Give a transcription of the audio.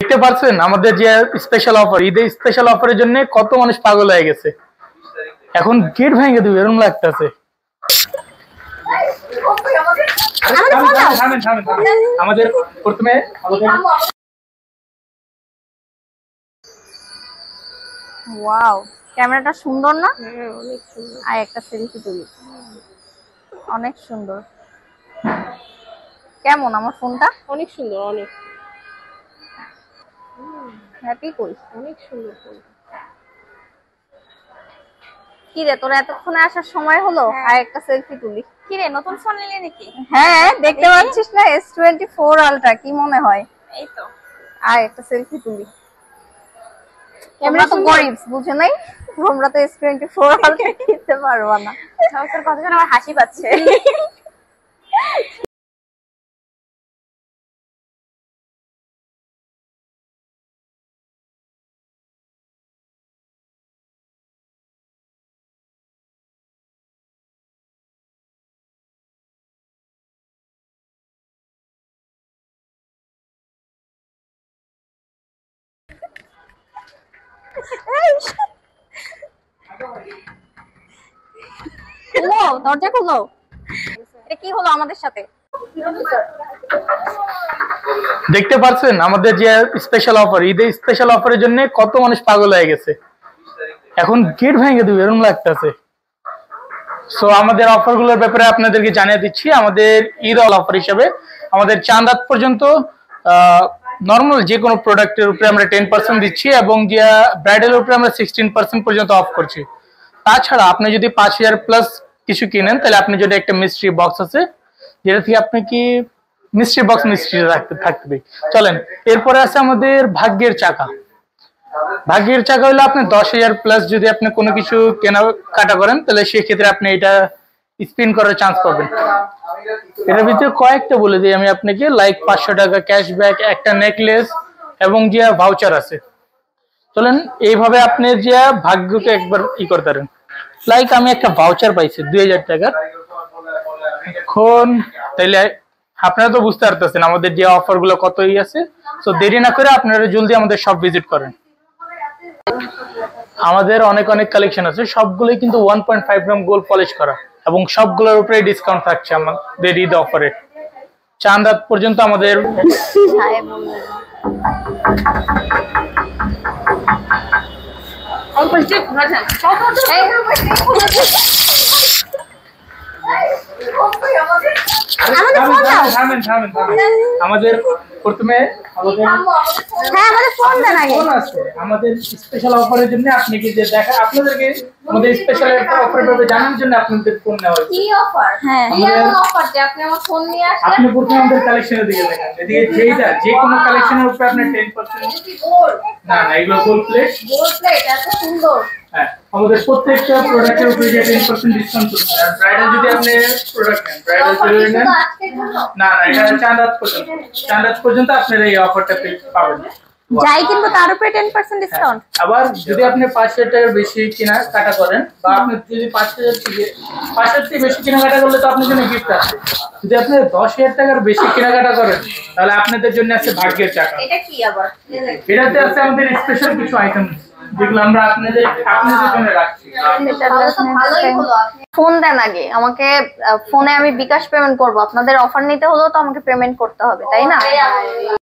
দেখতে পাচ্ছেন আমাদের যে স্পেশাল অফার, ঈদের স্পেশাল অফারের জন্য কত মানুষ পাগল হয়ে গেছে। এখন গেট ভেঙে দিবে এরকম লাগতেছে। আমাদের প্রথমে ওয়াও, ক্যামেরাটা সুন্দর না? অনেক সুন্দর। আর একটা সেলফি তুলি, অনেক সুন্দর। কেমন আমার ফোনটা? অনেক সুন্দর, অনেক হ্যাপি কই? অনেক সুন্দর ফোন। কি রে, তোর এতক্ষণে আসার সময় হলো? আর একটা সেলফি তুলি। কি রে, নতুন ফোন নিলি নাকি? হ্যাঁ, দেখতে পাচ্ছিস না S24 আলট্রা, কি মনে হয়? এই তো। আর একটা সেলফি তুলি। আমরা তো গরিব, বুঝে নাই? তোমরা তো S24 আলট্রা কিনতে পারবা না। তোর কথা শুনে আমার হাসি পাচ্ছে। খুলো, দরজা খুলো। এটা কি হলো আমাদের সাথে? দেখতে পাচ্ছেন আমাদের যে স্পেশাল অফার, ঈদের স্পেশাল অফারের জন্য কত মানুষ পাগল হয়ে গেছে। এখন গেট ভেঙে দিবে এরকম লাগতেছে। সো আমাদের অফারগুলোর ব্যাপারে আপনাদেরকে জানিয়ে দিচ্ছি। আমাদের ঈদ অফার হিসেবে আমাদের চাঁদ রাত পর্যন্ত নর্মাল যে কোনো প্রোডাক্টের উপরে আমরা 10% দিচ্ছি এবং যে ব্রাইডালের উপরে আমরা 16% পর্যন্ত অফ করছি। তাছাড়া আপনি যদি 5000 প্লাস কিছু কিনেন তাহলে আপনি যদি একটা মিস্ট্রি বক্স আছে যেটা থেকে আপনি কি মিস্ট্রি বক্স মিস্ট্রি থাকবে। চলেন, এরপরে আছে আমাদের ভাগ্যের চাকা। ভাগ্যের চাকা হলো আপনি 10,000 প্লাস যদি আপনি কোনো কিছু কেনাকাটা করেন তাহলে সেক্ষেত্রে আপনি এটা স্পিন করার চান্স পাবেন। এটার ভিতরে কয়েকটা বলে দিই আমি আপনাকে, লাইক 500 টাকা ক্যাশব্যাক, একটা নেকলেস এবং যে ভাউচার আছে। চলেন এইভাবে আপনি যে ভাগ্যকে একবার করতে পারেন। লাইক আমি একটা ভাউচার পাইছি 2000 টাকার। এখন তাইলে আপনারা তো বুঝতে পারতেছেন আমাদের যে অফার গুলো কতই আছে। তো দেরি না করে আপনারা জলদি আমাদের সব ভিজিট করেন। আমাদের অনেক অনেক কালেকশন আছে, সবগুলোই কিন্তু 1.5 গ্রাম গোল্ড পলিশ করা এবং সবগুলোর উপরে ডিসকাউন্ট থাকছে আমাদের ঈদ অফারে। চাঁদ রাত পর্যন্ত আমাদের আমাদের প্রথমে আমাদের স্পেশাল অফারের জন্য আপনি কি যে দেখা আপনাদেরকে আমাদের স্পেশাল একটা অফার পাবে জানার জন্য আপনাদের ফোন নেওয়া হয়েছে। কি অফার? হ্যাঁ, কি এমন অফার যে আপনি আমার ফোন নিয়ে আসলেন? আপনি প্রথমে আমাদের কালেকশনের দিকে দেখেন, এদিকে যেইটা যে কোনো কালেকশনের উপরে আপনি 10%। না না, এগুলো গোল্ড প্লেট। গোল্ড প্লেট এত সুন্দর। হ্যাঁ, আমাদের প্রত্যেকটা প্রোডাক্টের উপরে 10% ডিসকাউন্ট করতে আর ব্রাইডাল যদি আপনি প্রোডাক্ট নেন, ব্রাইডাল জুয়েলারি নেন, না না এটা চাঁদ রাত পর্যন্ত, চাঁদ রাত পর্যন্ত আপনারা এই অফারটা পাবেন। যাই কিন্তু তার উপরে 10% ডিসকাউন্ট। আবার যদি আপনি 5000 টাকার বেশি কেনাকাটা করেন বা আপনি যদি 5000 থেকে বেশি কেনাকাটা করলে তো আপনার জন্য গিফট আছে। যদি আপনি 10,000 টাকার বেশি কেনাকাটা করেন তাহলে আপনাদের জন্য আছে ভাগ্যের চাকা। এটা কি আবার? এটাতে আছে আমাদের স্পেশাল কিছু আইটেম যেগুলো আমরা আপনাদের জন্য রাখছি। ভালোই হলো। ফোন দেন আগে আমাকে, ফোনে আমি বিকাশ পেমেন্ট করব। আপনাদের অফার নিতে হলেও তো আমাকে পেমেন্ট করতে হবে, তাই না?